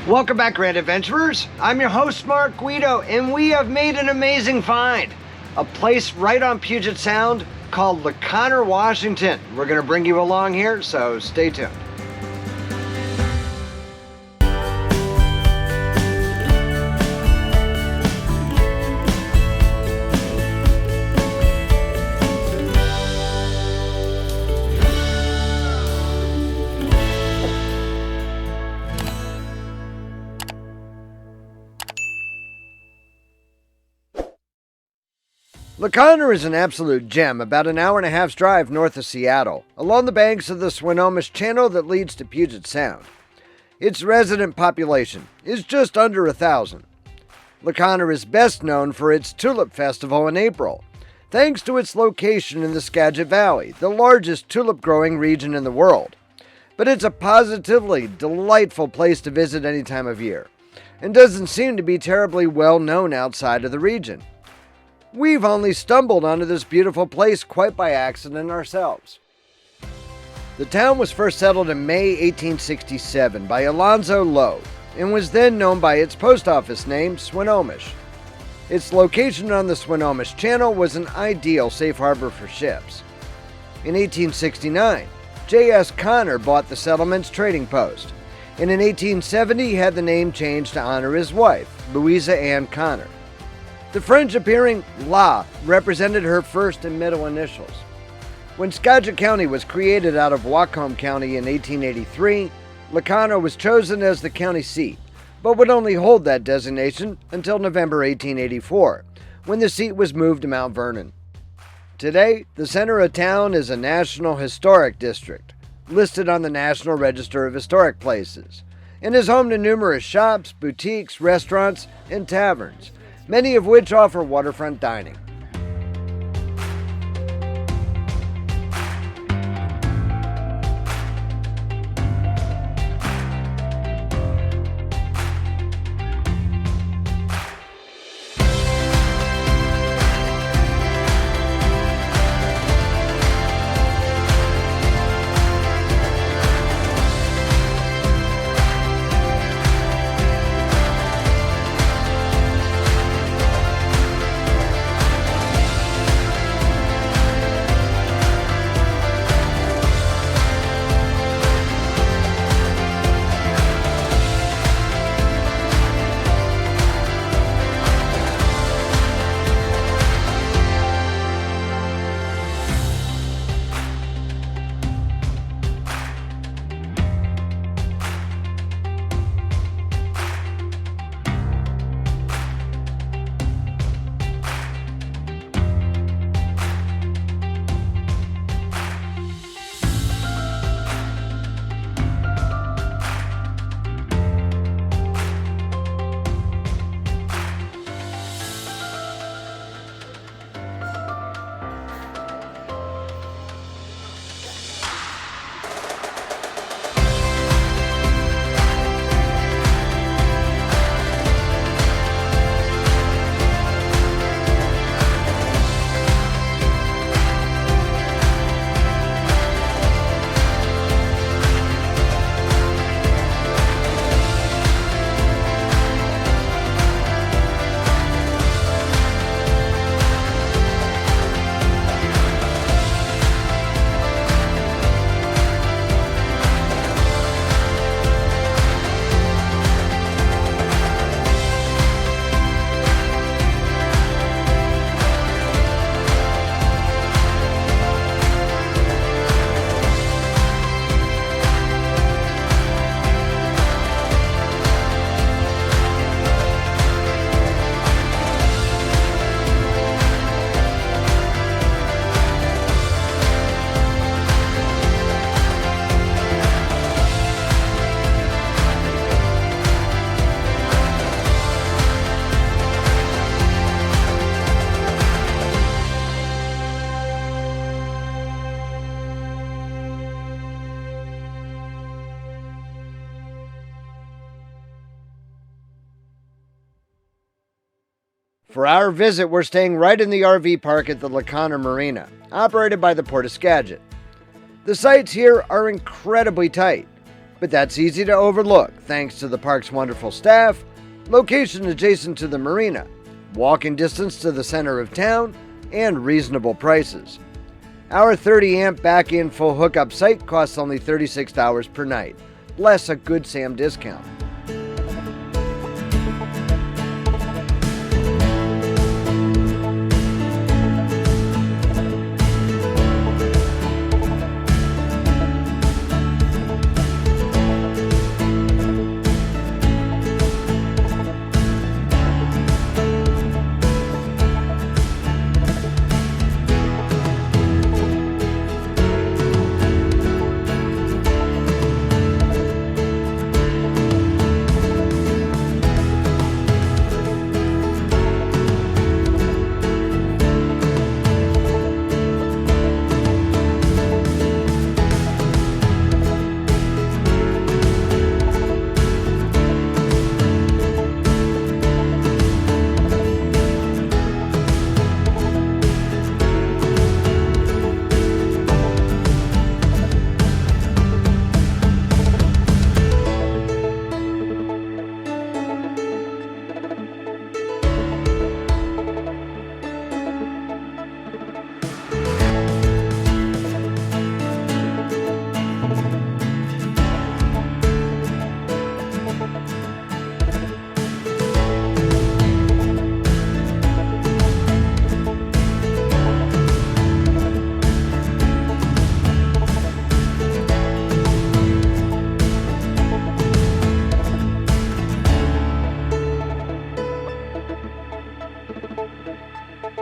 Welcome back, Grand Adventurers. I'm your host, Mark Guido, and we have made an amazing find. A place right on Puget Sound called LaConner, Washington. We're going to bring you along here, so stay tuned. LaConner is an absolute gem about an hour and a half's drive north of Seattle, along the banks of the Swinomish Channel that leads to Puget Sound. Its resident population is just under 1,000. LaConner is best known for its Tulip Festival in April, thanks to its location in the Skagit Valley, the largest tulip growing region in the world. But it's a positively delightful place to visit any time of year, and doesn't seem to be terribly well known outside of the region. We've only stumbled onto this beautiful place quite by accident ourselves. The town was first settled in May 1867 by Alonzo Lowe and was then known by its post office name, Swinomish. Its location on the Swinomish Channel was an ideal safe harbor for ships. In 1869, J.S. Conner bought the settlement's trading post, and in 1870 he had the name changed to honor his wife, Louisa Ann Conner. The French-appearing La represented her first and middle initials. When Skagit County was created out of Whatcom County in 1883, LaConner was chosen as the county seat, but would only hold that designation until November 1884, when the seat was moved to Mount Vernon. Today, the center of town is a National Historic District, listed on the National Register of Historic Places, and is home to numerous shops, boutiques, restaurants, and taverns, many of which offer waterfront dining. For our visit, we're staying right in the RV park at the LaConner Marina, operated by the Port of Skagit. The sights here are incredibly tight. But that's easy to overlook thanks to the park's wonderful staff, location adjacent to the marina, walking distance to the center of town, and reasonable prices. Our 30-amp back-in full hookup site costs only $36 per night, less a Good Sam discount.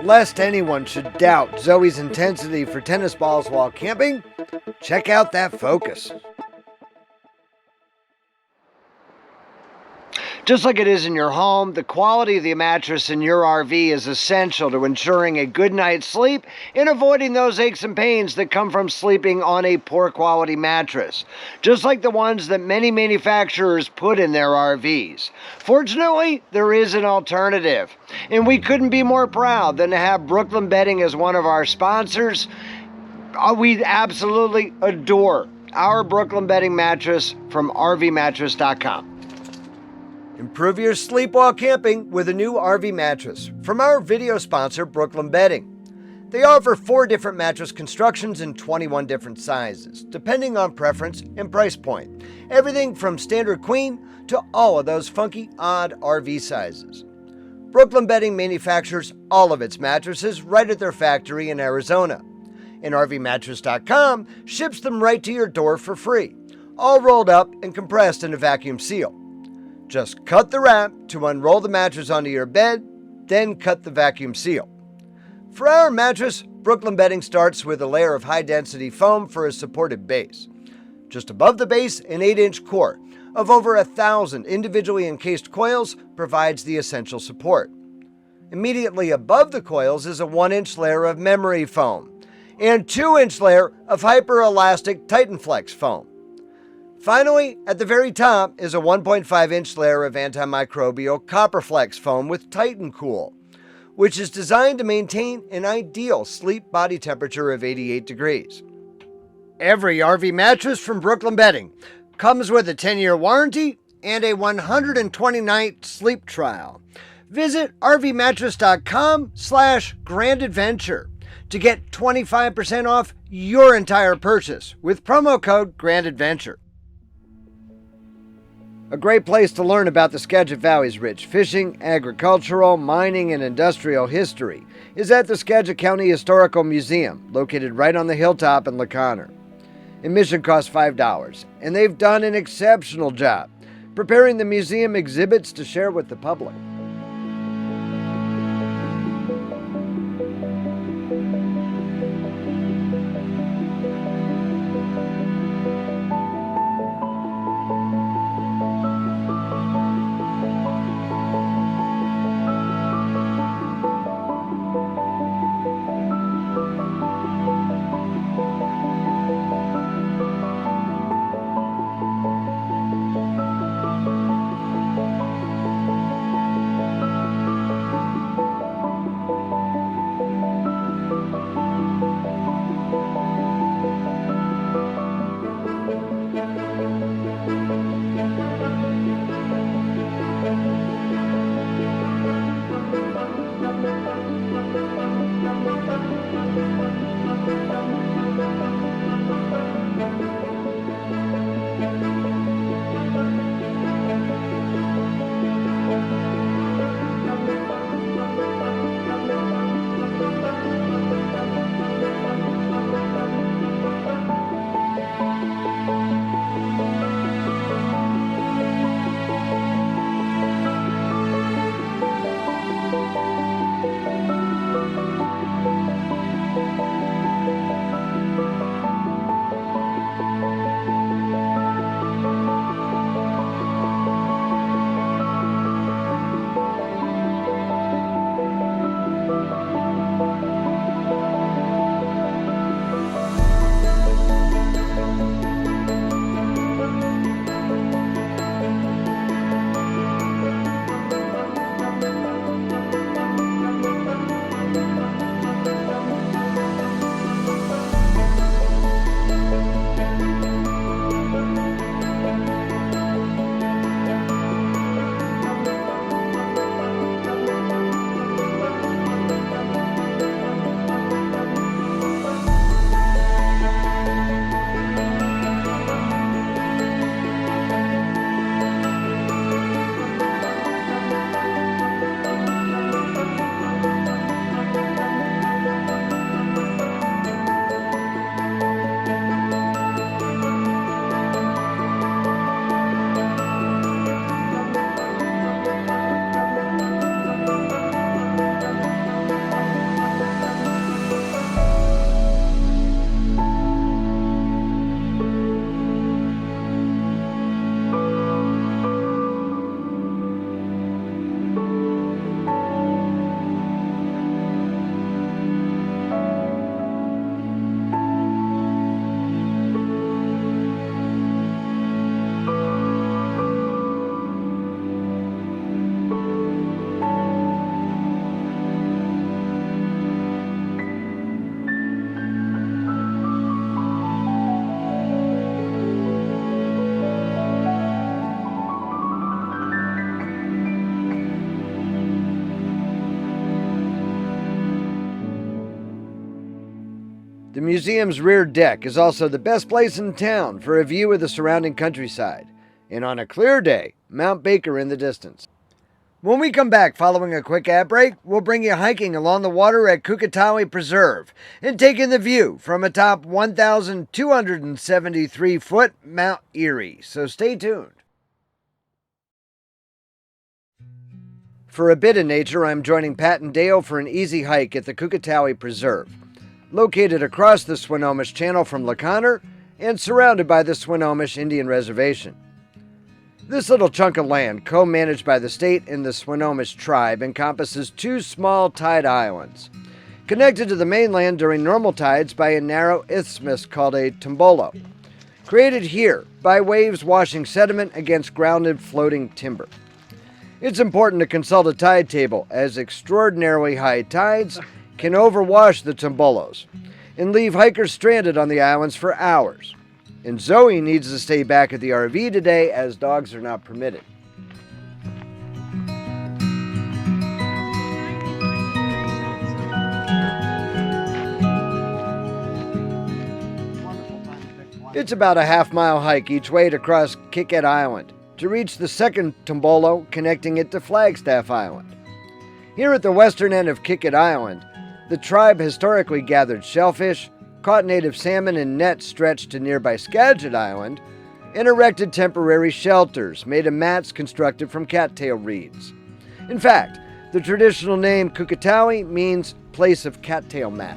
Lest anyone should doubt Zoe's intensity for tennis balls while camping, check out that Focus. Just like it is in your home, the quality of the mattress in your RV is essential to ensuring a good night's sleep and avoiding those aches and pains that come from sleeping on a poor quality mattress, just like the ones that many manufacturers put in their RVs. Fortunately, there is an alternative, and we couldn't be more proud than to have Brooklyn Bedding as one of our sponsors. We absolutely adore our Brooklyn Bedding mattress from RVmattress.com. Improve your sleep while camping with a new RV mattress from our video sponsor, Brooklyn Bedding. They offer 4 different mattress constructions in 21 different sizes, depending on preference and price point. Everything from standard queen to all of those funky, odd RV sizes. Brooklyn Bedding manufactures all of its mattresses right at their factory in Arizona. And RVmattress.com ships them right to your door for free, all rolled up and compressed in a vacuum seal. Just cut the wrap to unroll the mattress onto your bed, then cut the vacuum seal. For our mattress, Brooklyn Bedding starts with a layer of high-density foam for a supported base. Just above the base, an 8-inch core of over 1,000 individually encased coils provides the essential support. Immediately above the coils is a 1-inch layer of memory foam and 2-inch layer of hyper-elastic TitanFlex foam. Finally, at the very top is a 1.5-inch layer of antimicrobial CopperFlex foam with TitanCool, which is designed to maintain an ideal sleep body temperature of 88 degrees. Every RV mattress from Brooklyn Bedding comes with a 10-year warranty and a 120-night sleep trial. Visit rvmattress.com/grandadventure to get 25% off your entire purchase with promo code GRANDADVENTURE. A great place to learn about the Skagit Valley's rich fishing, agricultural, mining, and industrial history is at the Skagit County Historical Museum, located right on the hilltop in LaConner. Admission costs $5, and they've done an exceptional job preparing the museum exhibits to share with the public. The museum's rear deck is also the best place in town for a view of the surrounding countryside, and on a clear day, Mount Baker in the distance. When we come back following a quick ad break, we'll bring you hiking along the water at Kukatawi Preserve and take in the view from atop 1,273-foot Mount Erie, so stay tuned. For a bit of nature, I'm joining Pat and Dale for an easy hike at the Kukatawi Preserve, located across the Swinomish Channel from La Conner and surrounded by the Swinomish Indian Reservation. This little chunk of land, co-managed by the state and the Swinomish tribe, encompasses two small tide islands, connected to the mainland during normal tides by a narrow isthmus called a tombolo, created here by waves washing sediment against grounded floating timber. It's important to consult a tide table, as extraordinarily high tides can overwash the tombolos and leave hikers stranded on the islands for hours. And Zoe needs to stay back at the RV today as dogs are not permitted. It's about a half-mile hike each way to cross Kiket Island to reach the second tombolo connecting it to Flagstaff Island. Here at the western end of Kiket Island, the tribe historically gathered shellfish, caught native salmon in nets stretched to nearby Skagit Island, and erected temporary shelters made of mats constructed from cattail reeds. In fact, the traditional name Kukatawi means place of cattail mat.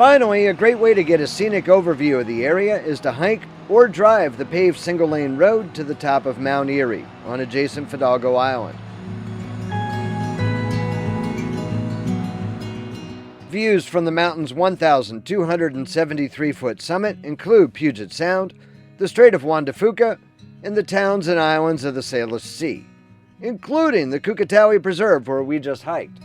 Finally, a great way to get a scenic overview of the area is to hike or drive the paved single-lane road to the top of Mount Erie on adjacent Fidalgo Island. Views from the mountain's 1,273-foot summit include Puget Sound, the Strait of Juan de Fuca, and the towns and islands of the Salish Sea, including the Kukatawi Preserve where we just hiked.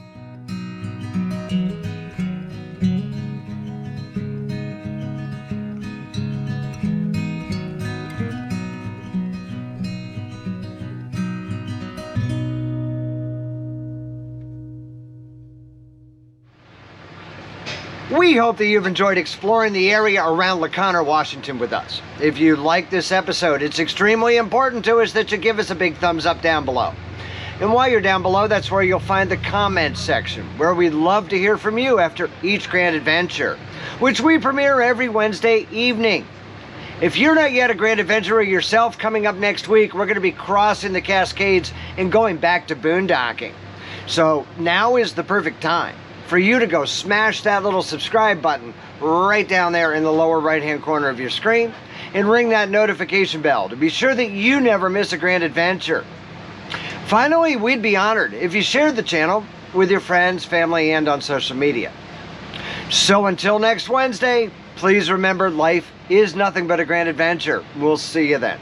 We hope that you've enjoyed exploring the area around LaConner, Washington with us. If you like this episode, it's extremely important to us that you give us a big thumbs up down below. And while you're down below, that's where you'll find the comments section, where we'd love to hear from you after each Grand Adventure, which we premiere every Wednesday evening. If you're not yet a Grand Adventurer yourself, coming up next week, we're going to be crossing the Cascades and going back to boondocking. So now is the perfect time for you to go smash that little subscribe button right down there in the lower right-hand corner of your screen and ring that notification bell to be sure that you never miss a Grand Adventure. Finally, we'd be honored if you shared the channel with your friends, family, and on social media. So until next Wednesday, please remember life is nothing but a grand adventure. We'll see you then.